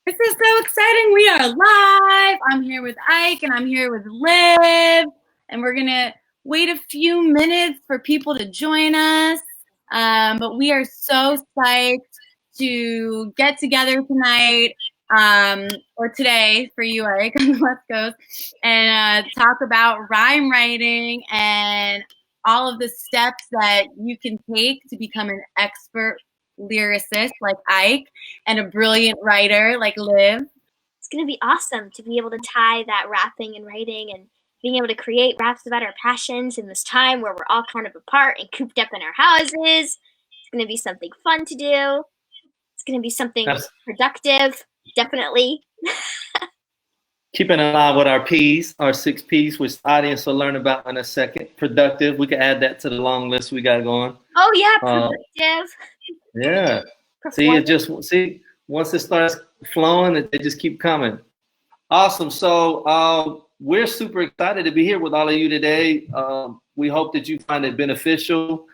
This is so exciting. We are live. I'm here with Ike and I'm here with Liv. And we're going to wait a few minutes for people to join us. But we are so psyched to get together tonight, or today for you, Ike, on the West Coast, and talk about rhyme writing and all of the steps that you can take to become an expert lyricist like Ike and a brilliant writer like Liv. It's going to be awesome to be able to tie that rapping and writing and being able to create raps about our passions in this time where we're all kind of apart and cooped up in our houses. It's going to be something fun to do. It's going to be something productive, definitely. Keeping alive with our P's, our 6 P's, which the audience will learn about in a second. Productive. We can add that to the long list we got going. Oh yeah, productive. Yeah. See, once it starts flowing, they just keep coming. Awesome. So we're super excited to be here with all of you today. We hope that you find it beneficial.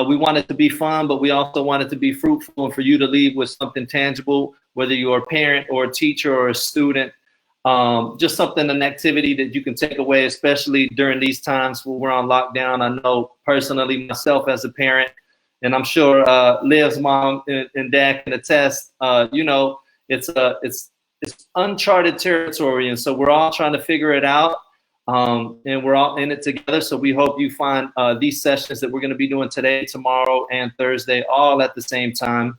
We want it to be fun, but we also want it to be fruitful and for you to leave with something tangible, whether you're a parent or a teacher or a student. Just something, an activity that you can take away, especially during these times when we're on lockdown. I know personally myself as a parent, and I'm sure Liv's mom and dad can attest. It's uncharted territory, and so we're all trying to figure it out, and we're all in it together. So we hope you find these sessions that we're going to be doing today, tomorrow, and Thursday, all at the same time,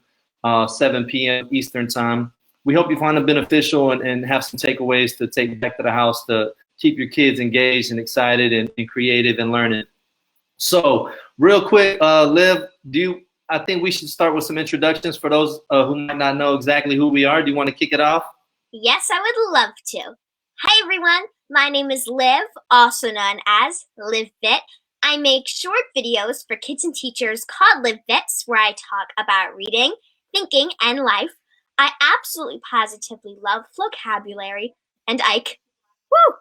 7 p.m. Eastern time. We hope you find them beneficial and have some takeaways to take back to the house to keep your kids engaged and excited and creative and learning. So real quick, Liv, I think we should start with some introductions for those who might not know exactly who we are. Do you want to kick it off? Yes, I would love to. Hi, everyone. My name is Liv, also known as LivBit. I make short videos for kids and teachers called LivBits, where I talk about reading, thinking, and life. I absolutely positively love Flocabulary and Ike. Woo!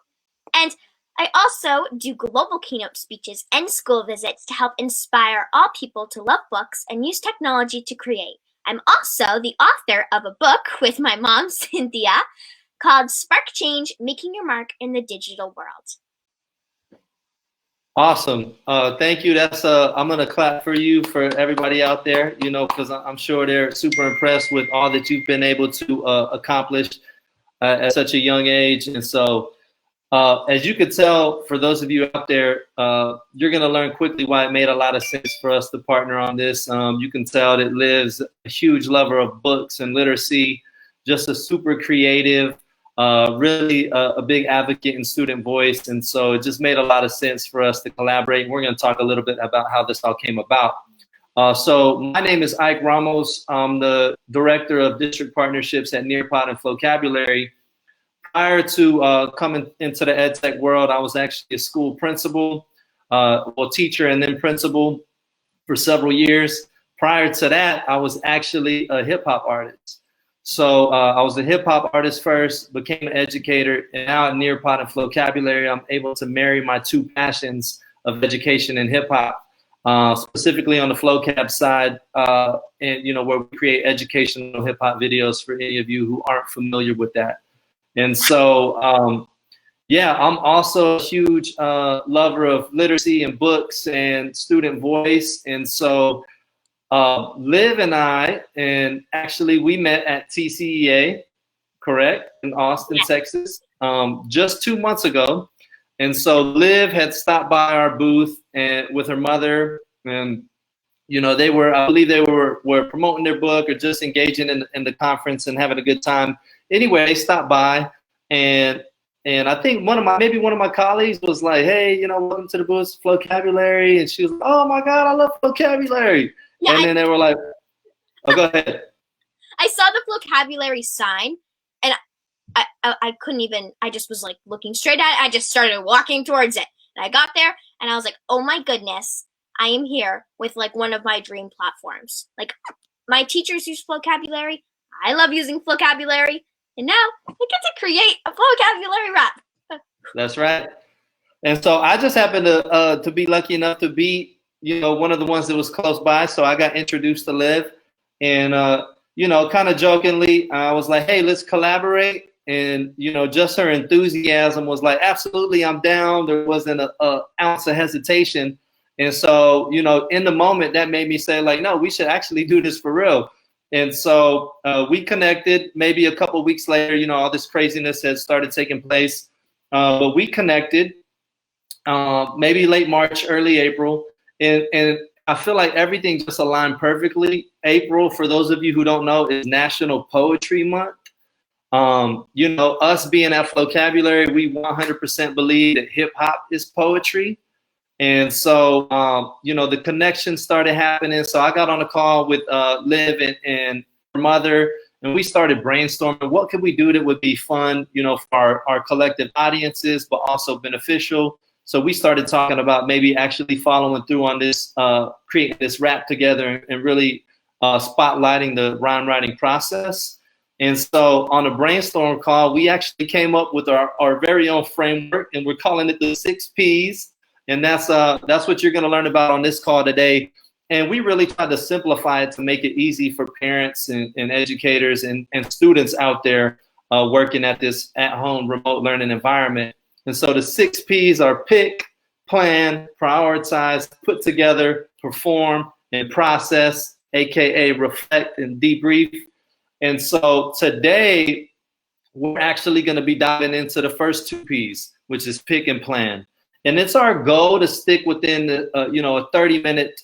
And I also do global keynote speeches and school visits to help inspire all people to love books and use technology to create. I'm also the author of a book with my mom, Cynthia, called Spark Change, Making Your Mark in the Digital World. Awesome. Thank you. I'm going to clap for you, for everybody out there, because I'm sure they're super impressed with all that you've been able to accomplish at such a young age. And so as you could tell, for those of you out there, you're going to learn quickly why it made a lot of sense for us to partner on this. You can tell that Liv's a huge lover of books and literacy, just a super creative, really a big advocate in student voice. And so it just made a lot of sense for us to collaborate. We're going to talk a little bit about how this all came about. So my name is Ike Ramos. I'm the director of district partnerships at Nearpod and Flocabulary. Prior to coming into the EdTech world, I was actually a school principal, teacher and then principal for several years. Prior to that, I was actually a hip hop artist. So I was a hip hop artist first, became an educator, and now at Nearpod and Flocabulary, I'm able to marry my 2 passions of education and hip hop, specifically on the Flocab side, and where we create educational hip hop videos for any of you who aren't familiar with that. And so, I'm also a huge lover of literacy and books and student voice, and so. Liv and I, and actually we met at TCEA, correct, in Austin, Texas, just 2 months ago. And so Liv had stopped by our booth and with her mother, and I believe they were promoting their book or just engaging in the conference and having a good time. Anyway, they stopped by, and I think one of my colleagues was like, "Hey, welcome to the booth, Flocabulary," and she was like, "Oh my God, I love Flocabulary." Yeah, and then they were like, "Oh, go ahead." I saw the Flocabulary sign, and I couldn't even. I just was like looking straight at it. I just started walking towards it, and I got there, and I was like, "Oh my goodness, I am here with like one of my dream platforms. Like my teachers use Flocabulary. I love using Flocabulary, and now I get to create a Flocabulary rap." That's right. And so I just happened to be lucky enough to be one of the ones that was close by. So I got introduced to Liv, and you know, kind of jokingly, I was like, hey, let's collaborate. And, you know, just her enthusiasm was like, absolutely, I'm down. There wasn't a ounce of hesitation. And so, you know, in the moment, that made me say, like, no, we should actually do this for real. And so we connected. Maybe a couple of weeks later, you know, all this craziness had started taking place. But we connected maybe late March, early April. And I feel like everything just aligned perfectly. April, for those of you who don't know, is National Poetry Month. You know, us being at Flocabulary, we 100% believe that hip hop is poetry. And so, you know, the connection started happening. So I got on a call with Liv and her mother, and we started brainstorming what could we do that would be fun, you know, for our collective audiences, but also beneficial. So we started talking about maybe actually following through on this, creating this rap together and really spotlighting the rhyme writing process. And so on a brainstorm call, we actually came up with our very own framework, and we're calling it the 6 Ps. And that's what you're going to learn about on this call today. And we really tried to simplify it to make it easy for parents and educators and students out there working at this at-home remote learning environment. And so the 6 Ps are pick, plan, prioritize, put together, perform, and process, aka reflect and debrief. And so today, we're actually going to be diving into the first 2 Ps, which is pick and plan. And it's our goal to stick within the, you know, a 30-minute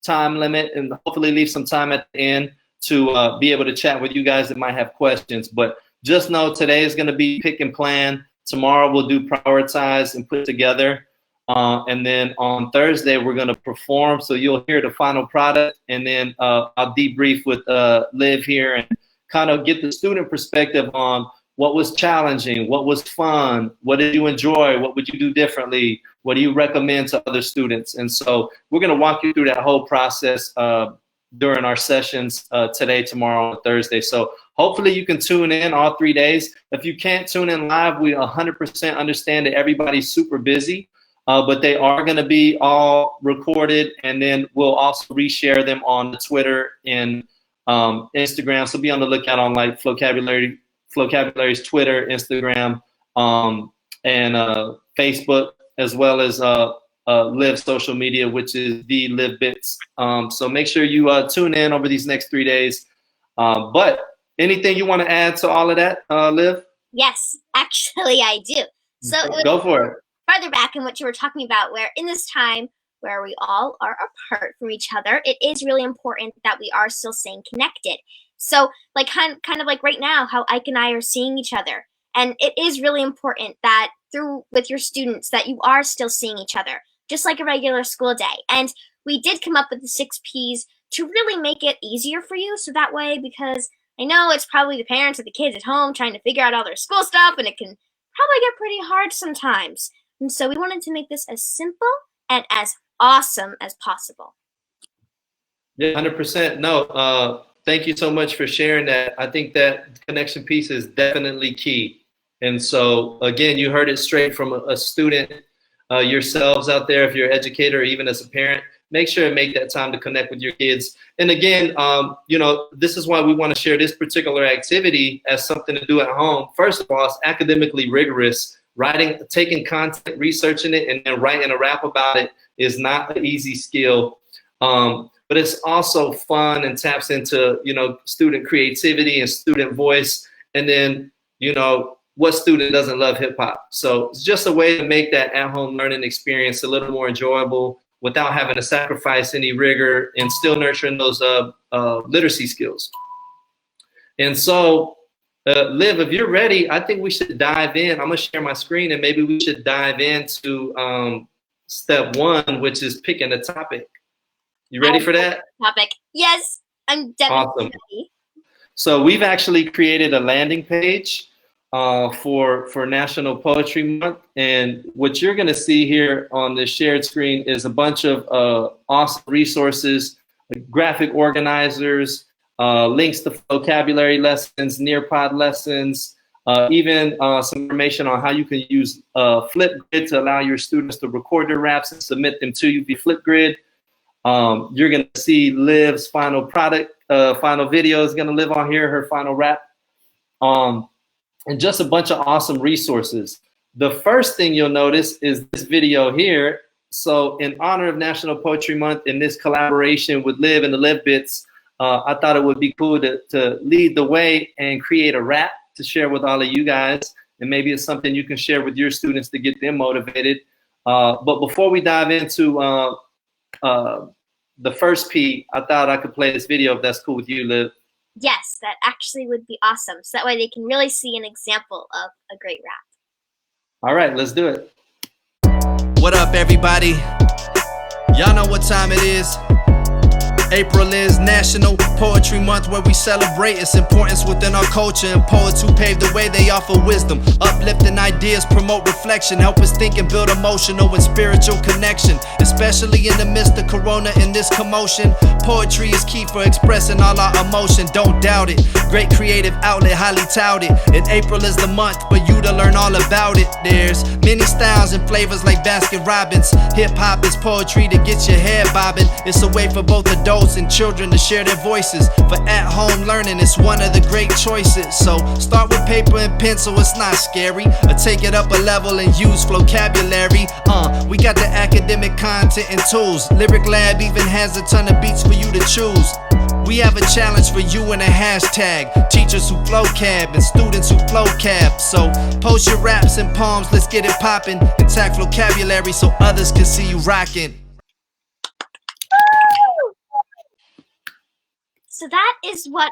time limit, and hopefully leave some time at the end to be able to chat with you guys that might have questions. But just know today is going to be pick and plan. Tomorrow we'll do prioritize and put together. And then on Thursday, we're going to perform. So you'll hear the final product. And then I'll debrief with Liv here and kind of get the student perspective on what was challenging, what was fun, what did you enjoy, what would you do differently, what do you recommend to other students. And so we're going to walk you through that whole process during our sessions today, tomorrow, and Thursday. So hopefully you can tune in all 3 days. If you can't tune in live, we 100% understand that everybody's super busy. But they are going to be all recorded, and then we'll also reshare them on Twitter and Instagram. So be on the lookout on like Flocabulary's Twitter, Instagram, and Facebook, as well as Liv social media, which is the LivBits. So make sure you tune in over these next 3 days. But anything you want to add to all of that, Liv? Yes, actually I do. So go for it. Farther back in what you were talking about, where in this time where we all are apart from each other, it is really important that we are still staying connected. So like kind of like right now, how Ike and I are seeing each other. And it is really important that with your students that you are still seeing each other, just like a regular school day. And we did come up with the 6 Ps to really make it easier for you. So that way, because I know it's probably the parents of the kids at home trying to figure out all their school stuff, and it can probably get pretty hard sometimes. And so we wanted to make this as simple and as awesome as possible. Yeah, 100%. No, thank you so much for sharing that. I think that connection piece is definitely key. And so, again, you heard it straight from a student yourselves out there. If you're an educator or even as a parent, make sure and make that time to connect with your kids. And again, you know, this is why we want to share this particular activity as something to do at home. First of all, it's academically rigorous. Taking content, researching it, and then writing a rap about it is not an easy skill. But it's also fun and taps into, you know, student creativity and student voice. And then, you know, what student doesn't love hip hop? So it's just a way to make that at-home learning experience a little more enjoyable without having to sacrifice any rigor and still nurturing those literacy skills. And so, Liv, if you're ready, I think we should dive in. I'm gonna share my screen, and maybe we should dive into step 1, which is picking a topic. You ready for that? Topic. Yes, I'm definitely ready. So we've actually created a landing page for National Poetry Month, and what you're gonna see here on the shared screen is a bunch of awesome resources, graphic organizers, links to vocabulary lessons, Nearpod lessons, even some information on how you can use Flipgrid to allow your students to record their raps and submit them to you via Flipgrid. You're going to see Liv's final product final video is gonna live on here, her final rap. And just a bunch of awesome resources. The first thing you'll notice is this video here. So in honor of National Poetry Month, in this collaboration with Liv and the LivBits, I thought it would be cool to lead the way and create a rap to share with all of you guys. And maybe it's something you can share with your students to get them motivated. But before we dive into the first P, I thought I could play this video if that's cool with you, Liv. Yes, that actually would be awesome. So that way they can really see an example of a great rap. All right, let's do it. What up, everybody? Y'all know what time it is. April is National Poetry Month, where we celebrate its importance within our culture, and poets who pave the way, they offer wisdom, uplifting ideas, promote reflection, help us think and build emotional and spiritual connection. Especially in the midst of corona and this commotion, poetry is key for expressing all our emotion. Don't doubt it, great creative outlet, highly touted. And April is the month for you to learn all about it. There's many styles and flavors like Baskin Robbins. Hip-hop is poetry to get your head bobbing. It's a way for both adults and children to share their voices. For at-home learning, it's one of the great choices. So start with paper and pencil, it's not scary. Or take it up a level and use Flocabulary. We got the academic content and tools. Lyric Lab even has a ton of beats for you to choose. We have a challenge for you and a hashtag. Teachers who flocab and students who flocab. So post your raps and poems, let's get it poppin'. And tag Flocabulary so others can see you rockin'. So that is what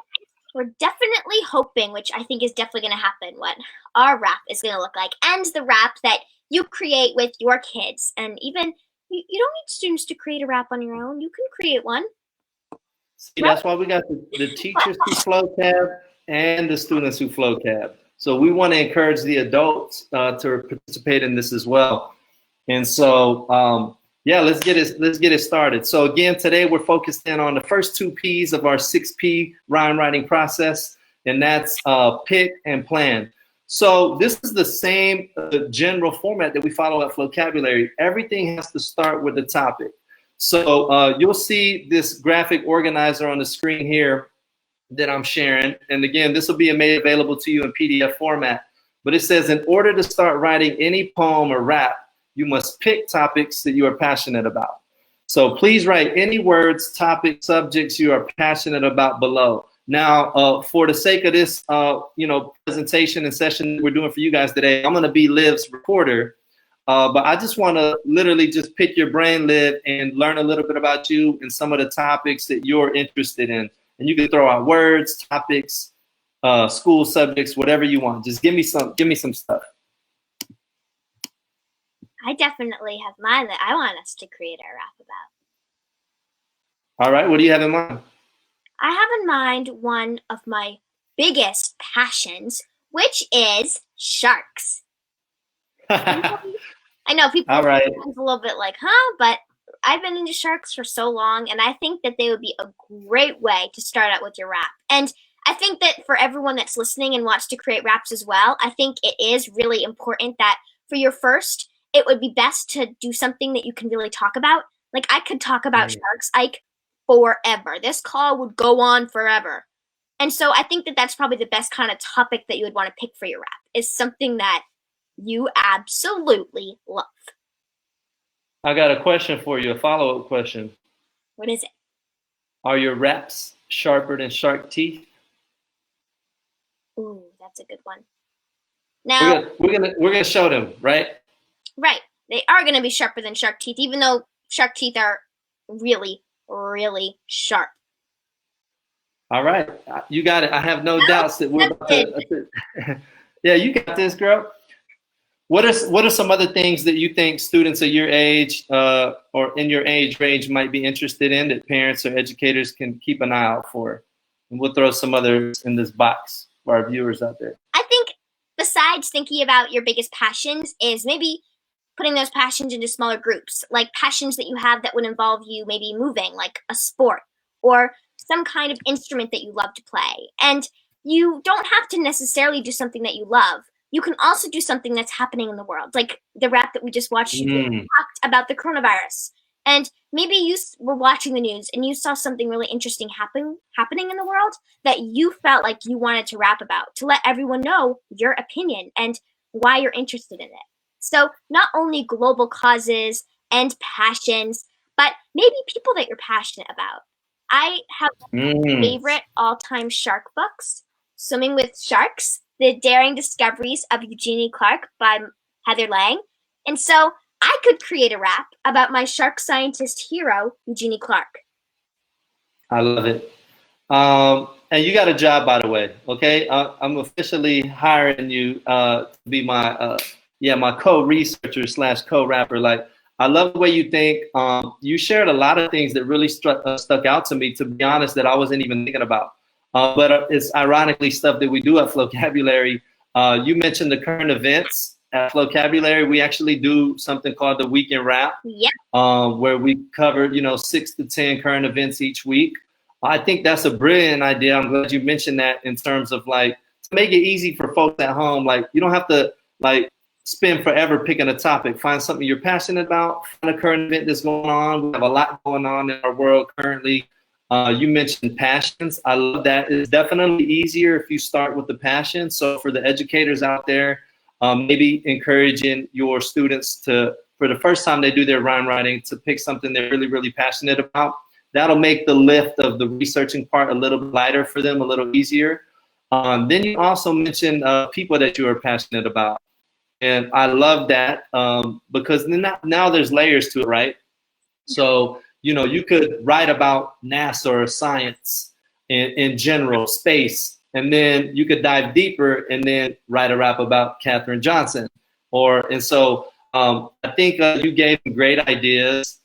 we're definitely hoping, which I think is definitely going to happen, what our rap is going to look like, and the rap that you create with your kids. And even, you don't need students to create a rap on your own. You can create one. See, that's why we got the teachers who flocab and the students who flocab. So we want to encourage the adults to participate in this as well. And so, yeah, let's get it started. So again, today we're focused in on the first two P's of our 6P rhyme writing process, and that's pick and plan. So this is the same general format that we follow at Flocabulary. Everything has to start with the topic. So you'll see this graphic organizer on the screen here that I'm sharing. And again, this will be made available to you in PDF format. But it says, in order to start writing any poem or rap, you must pick topics that you are passionate about. So please write any words, topics, subjects you are passionate about below. Now, for the sake of this, presentation and session we're doing for you guys today, I'm going to be Liv's reporter. But I just want to literally just pick your brain, Liv, and learn a little bit about you and some of the topics that you're interested in. And you can throw out words, topics, school subjects, whatever you want. Just give me some stuff. I definitely have mine that I want us to create our rap about. All right, what do you have in mind? I have in mind one of my biggest passions, which is sharks. I know people All right. are a little bit like, huh? But I've been into sharks for so long, and I think that they would be a great way to start out with your rap. And I think that for everyone that's listening and wants to create raps as well, I think it is really important that for your first, it would be best to do something that you can really talk about. Like, I could talk about sharks, Ike, forever. This call would go on forever. And so I think that that's probably the best kind of topic that you would want to pick for your rap, is something that you absolutely love. I got a question for you, a follow-up question. What is it? Are your raps sharper than shark teeth? Ooh, that's a good one. Now we're gonna show them, right? Right. They are gonna be sharper than shark teeth, even though shark teeth are really, really sharp. All right, you got it. I have no doubts that we're about to. Yeah, you got this, girl. What are some other things that you think students of your age or in your age range might be interested in that parents or educators can keep an eye out for? And we'll throw some others in this box for our viewers out there. I think besides thinking about your biggest passions is maybe putting those passions into smaller groups, like passions that you have that would involve you maybe moving, like a sport or some kind of instrument that you love to play. And you don't have to necessarily do something that you love. You can also do something that's happening in the world, like the rap that we just watched talked about the coronavirus. And maybe you were watching the news and you saw something really interesting happening in the world that you felt like you wanted to rap about, to let everyone know your opinion and why you're interested in it. So not only global causes and passions, but maybe people that you're passionate about. I have favorite all-time shark books, Swimming with Sharks, The Daring Discoveries of Eugenie Clark by Heather Lang. And so I could create a rap about my shark scientist hero, Eugenie Clark. I love it. And you got a job, by the way, okay? I'm officially hiring you to be my my co-researcher / co-rapper. Like, I love the way you think. You shared a lot of things that really stuck out to me, to be honest, that I wasn't even thinking about. But it's ironically stuff that we do at Flocabulary. You mentioned the current events. At Flocabulary, we actually do something called the Weekend Rap, where we cover, 6 to 10 current events each week. I think that's a brilliant idea. I'm glad you mentioned that, in terms of, like, to make it easy for folks at home. Like, you don't have to, like, spend forever picking a topic. Find something you're passionate about. Find a current event that's going on. We have a lot going on in our world currently. You mentioned passions. I love that. It's definitely easier if you start with the passion. So for the educators out there, maybe encouraging your students to, for the first time they do their rhyme writing, to pick something they're really, really passionate about. That'll make the lift of the researching part a little bit lighter for them, a little easier. Then you also mentioned people that you are passionate about. And I love that, because now there's layers to it, right? So, you could write about NASA or science in general, space, and then you could dive deeper and then write a rap about Katherine Johnson. And so I think you gave great ideas.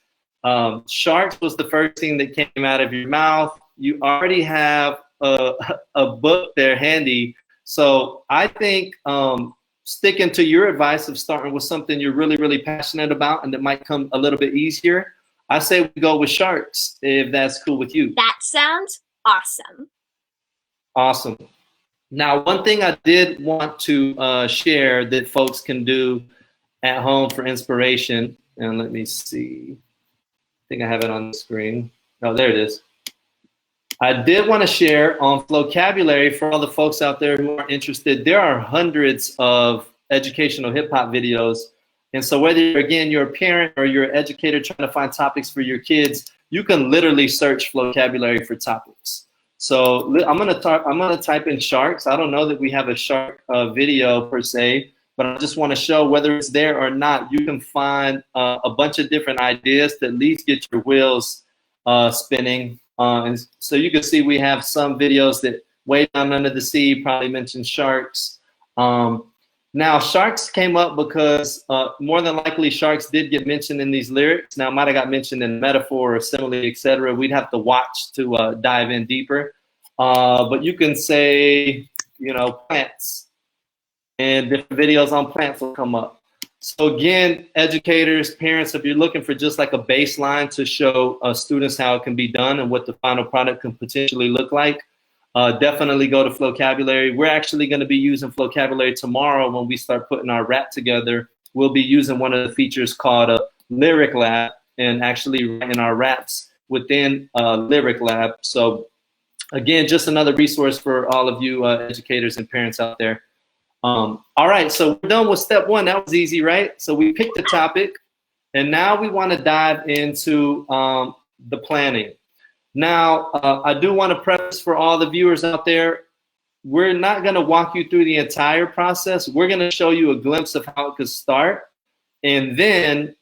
Sharks was the first thing that came out of your mouth. You already have a book there handy. So I think sticking to your advice of starting with something you're really, really passionate about and that might come a little bit easier, I say we go with sharks, if that's cool with you. That sounds awesome. Awesome. Now, one thing I did want to share that folks can do at home for inspiration, and let me see. I think I have it on the screen. Oh, there it is. I did want to share on Flocabulary, for all the folks out there who are interested, there are hundreds of educational hip hop videos. And so whether, you're a parent or you're an educator trying to find topics for your kids, you can literally search Flocabulary for topics. So I'm gonna type in sharks. I don't know that we have a shark video per se, but I just want to show, whether it's there or not, you can find a bunch of different ideas to at least get your wheels spinning. And so you can see we have some videos that way down under the sea probably mention sharks. Now, sharks came up because more than likely sharks did get mentioned in these lyrics. Now, it might have got mentioned in metaphor or simile, etc. We'd have to watch to dive in deeper. But you can say, plants, and different videos on plants will come up. So again, educators, parents, if you're looking for just like a baseline to show students how it can be done and what the final product can potentially look like, definitely go to Flocabulary. We're actually going to be using Flocabulary tomorrow when we start putting our rap together. We'll be using one of the features called a Lyric Lab, and actually writing our raps within Lyric Lab. So again, just another resource for all of you educators and parents out there. All right, so we're done with step one. That was easy, right? So we picked the topic, and now we want to dive into the planning. Now, I do want to preface for all the viewers out there, we're not going to walk you through the entire process. We're going to show you a glimpse of how it could start. And then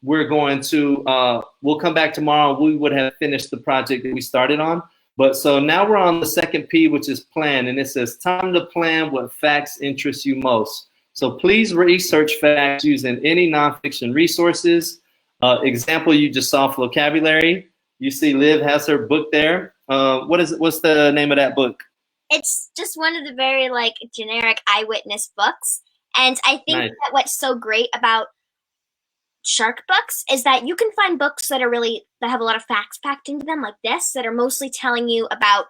we're going to, we'll come back tomorrow. We would have finished the project that we started on. But so now we're on the second P, which is plan. And it says time to plan what facts interest you most. So please research facts using any nonfiction resources. Example, you just saw Flocabulary. You see Liv has her book there. What's the name of that book? It's just one of the very generic eyewitness books. And I think that what's so great about shark books is that you can find books that are that have a lot of facts packed into them, like this, that are mostly telling you about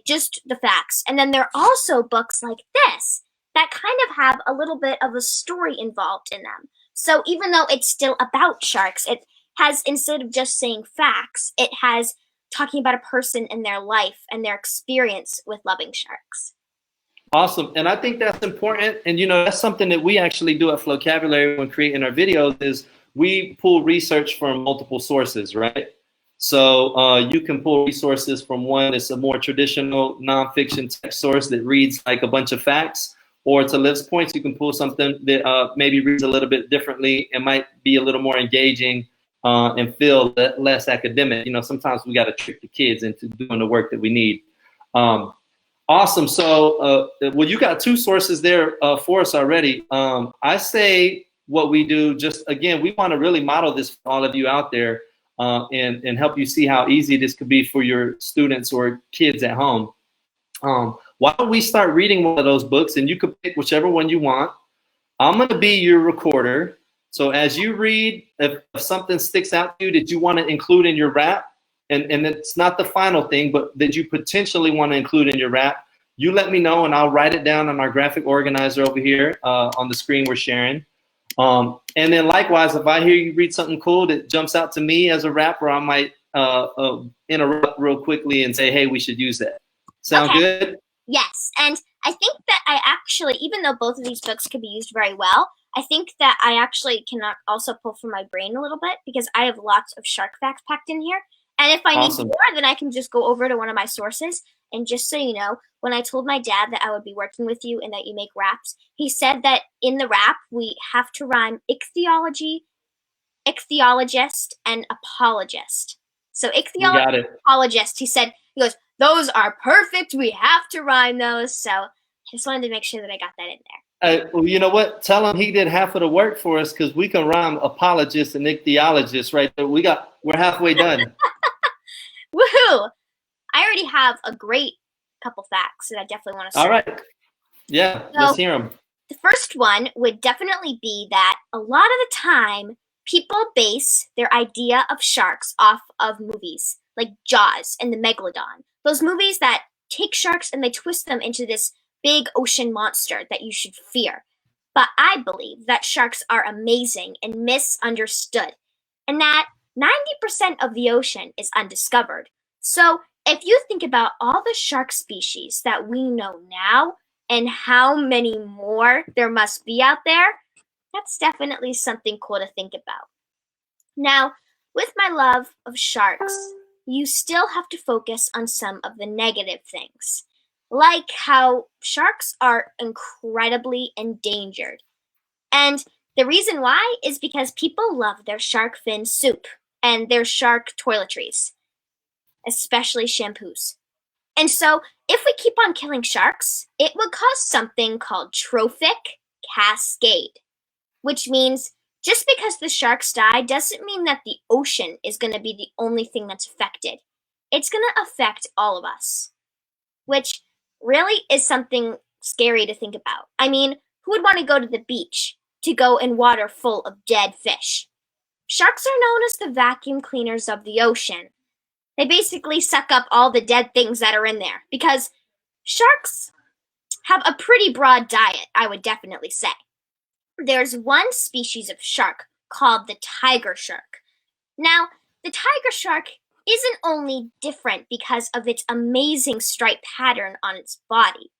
just the facts. And then there are also books like this that kind of have a little bit of a story involved in them. So even though it's still about sharks, it has, instead of just saying facts, it has talking about a person and their life and their experience with loving sharks. Awesome. And I think that's important. And, you know, that's something that we actually do at Flocabulary when creating our videos is we pull research from multiple sources, right? So you can pull resources from one that's a more traditional nonfiction text source that reads like a bunch of facts, or to Liv's points, you can pull something that maybe reads a little bit differently and might be a little more engaging and feel less academic. You know, sometimes we got to trick the kids into doing the work that we need. Awesome. So, well, you got two sources there for us already. I say what we do, just again, we want to really model this for all of you out there and help you see how easy this could be for your students or kids at home. Why don't we start reading one of those books, and you can pick whichever one you want. I'm going to be your recorder. So as you read, if something sticks out to you that you want to include in your rap, and it's not the final thing, but that you potentially want to include in your rap, you let me know and I'll write it down on our graphic organizer over here on the screen we're sharing. And then likewise, if I hear you read something cool that jumps out to me as a rapper, I might interrupt real quickly and say, hey, we should use that. Sound good? Yes, and I think that I actually, even though both of these books could be used very well, I think that I actually can also pull from my brain a little bit because I have lots of shark facts packed in here. And if I need more, then I can just go over to one of my sources. And just so you know, when I told my dad that I would be working with you and that you make raps, he said that in the rap, we have to rhyme ichthyology, ichthyologist, and apologist. So ichthyologist, apologist, he goes, those are perfect. We have to rhyme those. So I just wanted to make sure that I got that in there. Well, you know what? Tell him he did half of the work for us because we can rhyme apologist and ichthyologist right there. We're halfway done. Woohoo! I already have a great couple facts that I definitely want to start. All right. Yeah, so let's hear them. The first one would definitely be that a lot of the time, people base their idea of sharks off of movies like Jaws and the Megalodon. Those movies that take sharks and they twist them into this big ocean monster that you should fear. But I believe that sharks are amazing and misunderstood, and that 90% of the ocean is undiscovered. So if you think about all the shark species that we know now and how many more there must be out there, that's definitely something cool to think about. Now, with my love of sharks, you still have to focus on some of the negative things, like how sharks are incredibly endangered. And the reason why is because people love their shark fin soup and their shark toiletries, especially shampoos. And so if we keep on killing sharks, it would cause something called trophic cascade, which means just because the sharks die doesn't mean that the ocean is going to be the only thing that's affected. It's going to affect all of us, which really is something scary to think about. I mean, who would want to go to the beach to go in water full of dead fish? Sharks are known as the vacuum cleaners of the ocean. They basically suck up all the dead things that are in there because sharks have a pretty broad diet, I would definitely say. There's one species of shark called the tiger shark. Now, the tiger shark isn't only different because of its amazing stripe pattern on its body.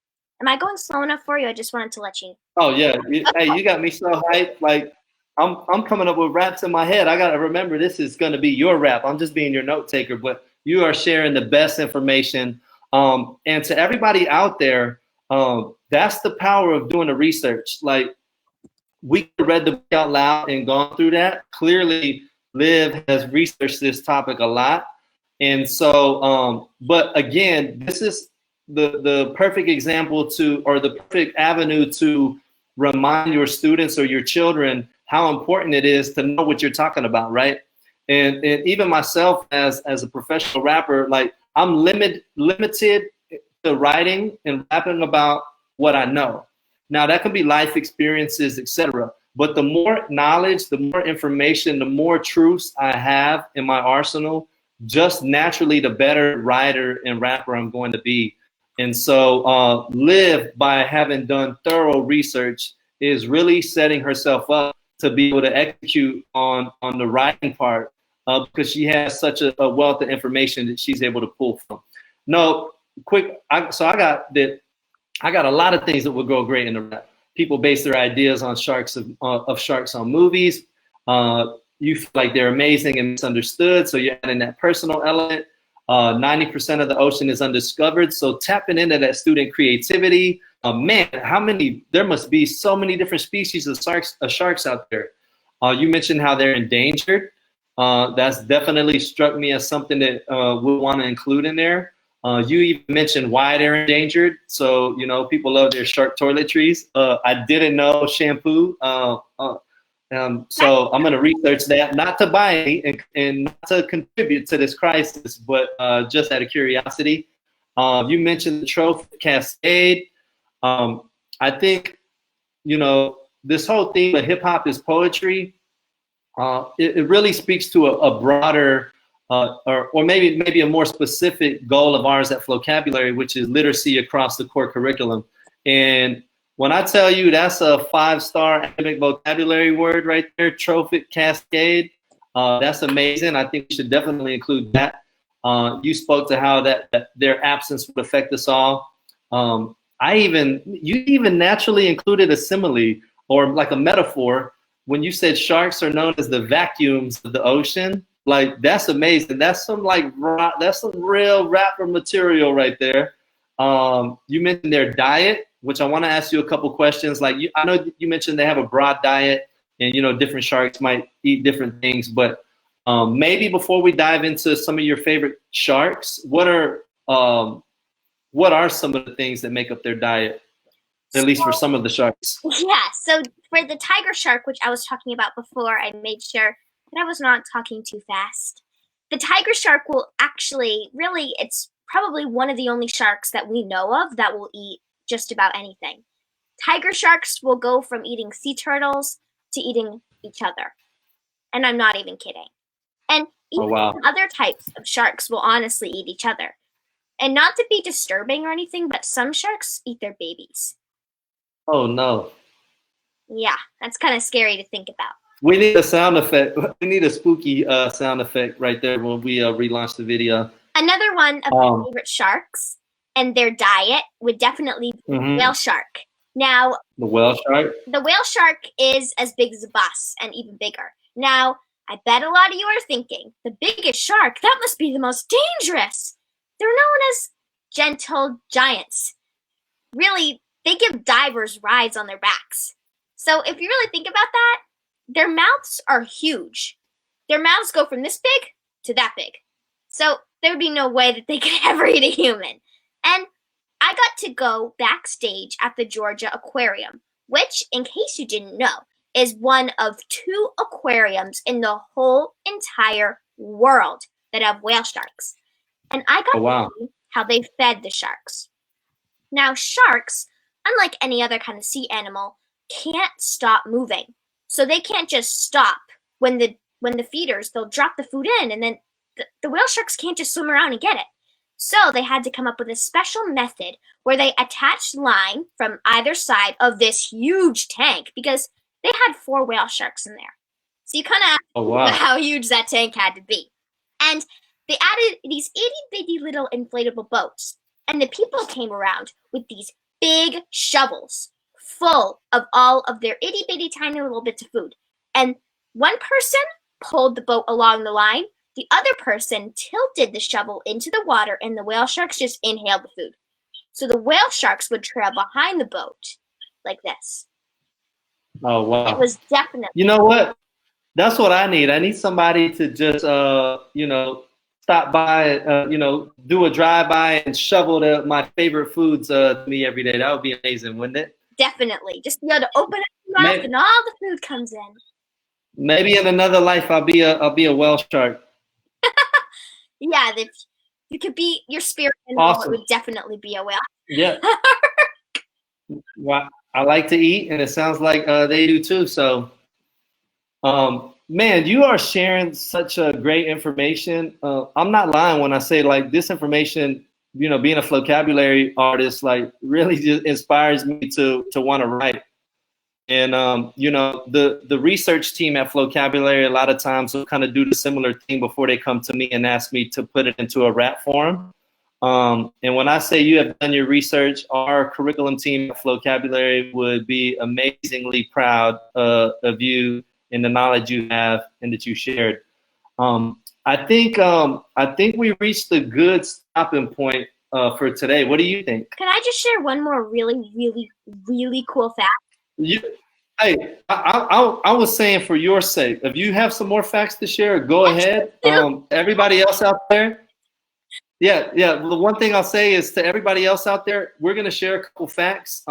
Am I going slow enough for you? I just wanted to let you. Oh yeah, hey, you got me so hyped. Like I'm coming up with raps in my head. I gotta remember this is gonna be your rap. I'm just being your note taker, but you are sharing the best information. And to everybody out there, that's the power of doing the research. Like we read the book out loud and gone through that. Clearly, Liv has researched this topic a lot. And so, but again, this is the perfect example or the perfect avenue to remind your students or your children how important it is to know what you're talking about, right? And even myself as a professional rapper, like I'm limited to writing and rapping about what I know. Now that can be life experiences, etc. But the more knowledge, the more information, the more truths I have in my arsenal, just naturally the better writer and rapper I'm going to be. And so Liv, by having done thorough research, is really setting herself up to be able to execute on the writing part because she has such a wealth of information that she's able to pull from. No, quick. I got a lot of things that would go great in the rap. People base their ideas on sharks on movies. You feel like they're amazing and misunderstood, so you're adding that personal element. 90% of the ocean is undiscovered, so tapping into that student creativity. Man, there must be so many different species of sharks out there. You mentioned how they're endangered. That's definitely struck me as something that we'll want to include in there. You even mentioned why they're endangered. So, people love their shark toiletries. I didn't know shampoo. So I'm going to research that, not to buy any and not to contribute to this crisis, but just out of curiosity. You mentioned the trophy cascade. I think, this whole theme of hip hop is poetry. It really speaks to a broader, or maybe a more specific goal of ours at Flocabulary, which is literacy across the core curriculum. And when I tell you that's a 5-star academic vocabulary word right there, trophic cascade, that's amazing. I think we should definitely include that. You spoke to how that their absence would affect us all. You even naturally included a simile or like a metaphor when you said sharks are known as the vacuums of the ocean. Like, that's amazing. That's some real rapper material right there. You mentioned their diet, which I want to ask you a couple questions. Like, I know you mentioned they have a broad diet, and different sharks might eat different things. But maybe before we dive into some of your favorite sharks, what are some of the things that make up their diet, at least for some of the sharks? Yeah. So for the tiger shark, which I was talking about before, I made sure that I was not talking too fast. The tiger shark will it's probably one of the only sharks that we know of that will eat just about anything. Tiger sharks will go from eating sea turtles to eating each other. And I'm not even kidding. And even other types of sharks will honestly eat each other. And not to be disturbing or anything, but some sharks eat their babies. Oh, no. Yeah, that's kind of scary to think about. We need a sound effect. We need a spooky sound effect right there when we relaunch the video. Another one of my favorite sharks and their diet would definitely be the whale shark. Now, the whale shark? The whale shark is as big as a bus and even bigger. Now, I bet a lot of you are thinking, the biggest shark, that must be the most dangerous. They're known as gentle giants. Really, they give divers rides on their backs. So if you really think about that, their mouths are huge. Their mouths go from this big to that big. So there would be no way that they could ever eat a human. And I got to go backstage at the Georgia Aquarium, which, in case you didn't know, is one of 2 aquariums in the whole entire world that have whale sharks. And I got to see how they fed the sharks. Now, sharks, unlike any other kind of sea animal, can't stop moving. So they can't just stop when the feeders, they'll drop the food in, and then the whale sharks can't just swim around and get it. So they had to come up with a special method where they attached line from either side of this huge tank, because they had 4 whale sharks in there. So you kind of know how huge that tank had to be. And they added these itty-bitty little inflatable boats. And the people came around with these big shovels full of all of their itty-bitty tiny little bits of food. And one person pulled the boat along the line. The other person tilted the shovel into the water, and the whale sharks just inhaled the food. So the whale sharks would trail behind the boat like this. Oh, wow. It was definitely... You know what? That's what I need. I need somebody to just, stop by, do a drive-by and shovel my favorite foods to me every day. That would be amazing, wouldn't it? Definitely. Just be able to open up your mouth and all the food comes in. Maybe in another life I'll be a whale shark. Yeah, you could be your spirit animal. Awesome. It would definitely be a whale. Yeah. Well, I like to eat, and it sounds like they do too. So, man, you are sharing such a great information. I'm not lying when I say, like, this information, being a Flocabulary artist, like, really just inspires me to want to write. And you know, the research team at Flocabulary a lot of times will kind of do the similar thing before they come to me and ask me to put it into a rap form. And when I say you have done your research, our curriculum team at Flocabulary would be amazingly proud of you and the knowledge you have and that you shared. I think we reached a good stopping point for today. What do you think? Can I just share one more really, really, really cool fact? Hey, I was saying for your sake, if you have some more facts to share, go ahead. Everybody else out there. Yeah. The one thing I'll say is to everybody else out there, we're going to share a couple facts.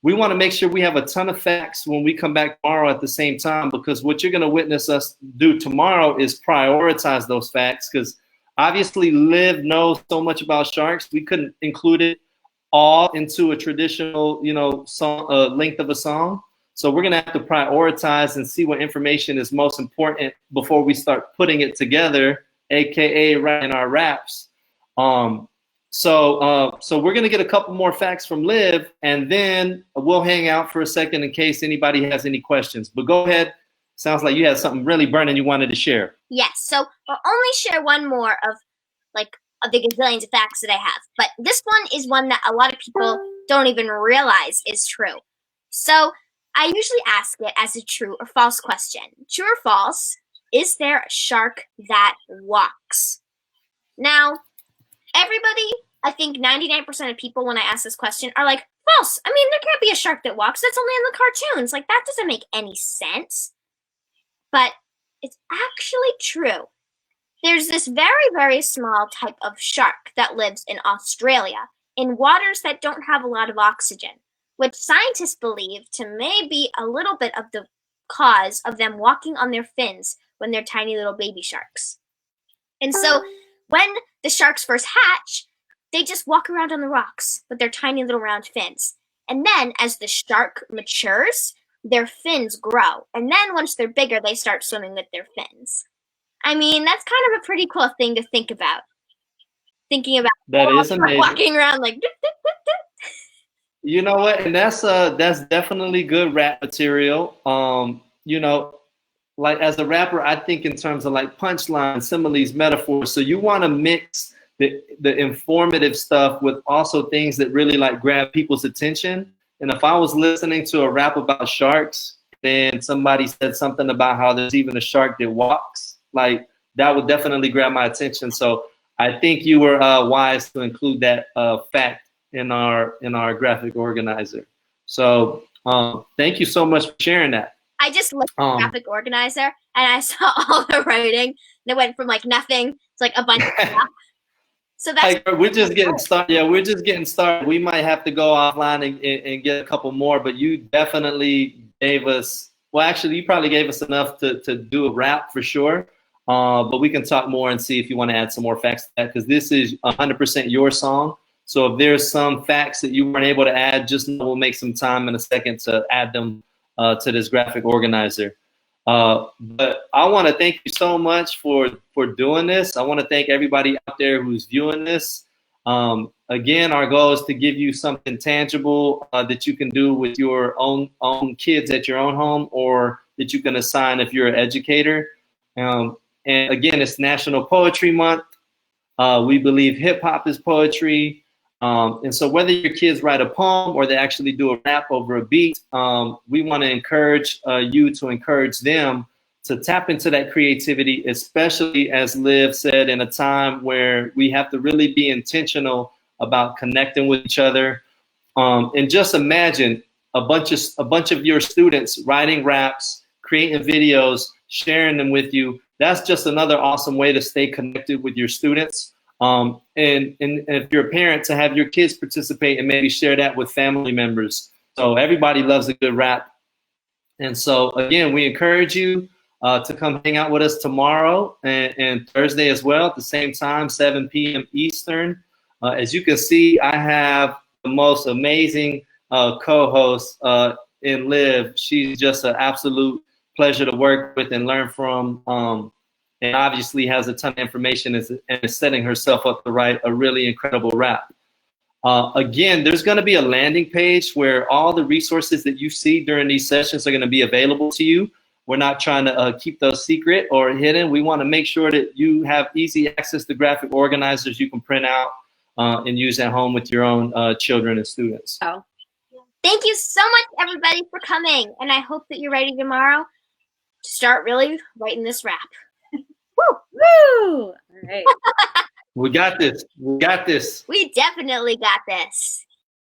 We want to make sure we have a ton of facts when we come back tomorrow at the same time, because what you're going to witness us do tomorrow is prioritize those facts, because obviously Liv knows so much about sharks. We couldn't include it all into a traditional, you know, song, length of a song. So we're going to have to prioritize and see what information is most important before we start putting it together, AKA writing our raps. So we're going to get a couple more facts from Liv, and then we'll hang out for a second in case anybody has any questions. But go ahead. Sounds like you had something really burning you wanted to share. Yes, so I'll only share one more of the gazillions of facts that I have. But this one is one that a lot of people don't even realize is true. So I usually ask it as a true or false question. True or false, is there a shark that walks? Now, everybody, I think 99% of people when I ask this question are like, false. I mean, there can't be a shark that walks. That's only in the cartoons. Like, that doesn't make any sense. But it's actually true. There's this very, very small type of shark that lives in Australia in waters that don't have a lot of oxygen, which scientists believe to may be a little bit of the cause of them walking on their fins when they're tiny little baby sharks. And so when the sharks first hatch, they just walk around on the rocks with their tiny little round fins. And then as the shark matures, their fins grow. And then once they're bigger, they start swimming with their fins. I mean, that's kind of a pretty cool thing to think about. Thinking about that is amazing. Walking around like You know what? And that's definitely good rap material. You know, like as a rapper, I think in terms of like punchlines, similes, metaphors. So you want to mix the informative stuff with also things that really like grab people's attention. And if I was listening to a rap about sharks, then somebody said something about how there's even a shark that walks, like that would definitely grab my attention. So I think you were wise to include that fact in our graphic organizer. So thank you so much for sharing that. I just looked at the graphic organizer and I saw all the writing, and it went from like nothing to like a bunch of stuff. So that's hey, we're just getting started. Yeah, we're just getting started. We might have to go offline and get a couple more, but you definitely gave us, well, actually, you probably gave us enough to do a rap for sure. But we can talk more and see if you want to add some more facts to that, because this is 100% your song. So if there's some facts that you weren't able to add, just know we'll make some time in a second to add them to this graphic organizer. But I want to thank you so much for doing this. I want to thank everybody out there who's viewing this. Again, our goal is to give you something tangible that you can do with your own kids at your own home, or that you can assign if you're an educator. And again, it's National Poetry Month. We believe hip hop is poetry. And so whether your kids write a poem or they actually do a rap over a beat, we want to encourage you to encourage them to tap into that creativity, especially, as Liv said, in a time where we have to really be intentional about connecting with each other. And just imagine a bunch of your students writing raps, creating videos, sharing them with you. That's just another awesome way to stay connected with your students. And if you're a parent, to have your kids participate and maybe share that with family members. So everybody loves a good rap. And so again, we encourage you to come hang out with us tomorrow and Thursday as well at the same time, 7 p.m. Eastern. As you can see, I have the most amazing co-host in Liv. She's just an absolute pleasure to work with and learn from. And obviously has a ton of information and is setting herself up to write a really incredible rap. Again, there's going to be a landing page where all the resources that you see during these sessions are going to be available to you. We're not trying to keep those secret or hidden. We want to make sure that you have easy access to graphic organizers you can print out and use at home with your own children and students. Oh. Thank you so much, everybody, for coming. And I hope that you're ready tomorrow to start really writing this rap. Woo! Woo! All right. We got this. We got this. We definitely got this.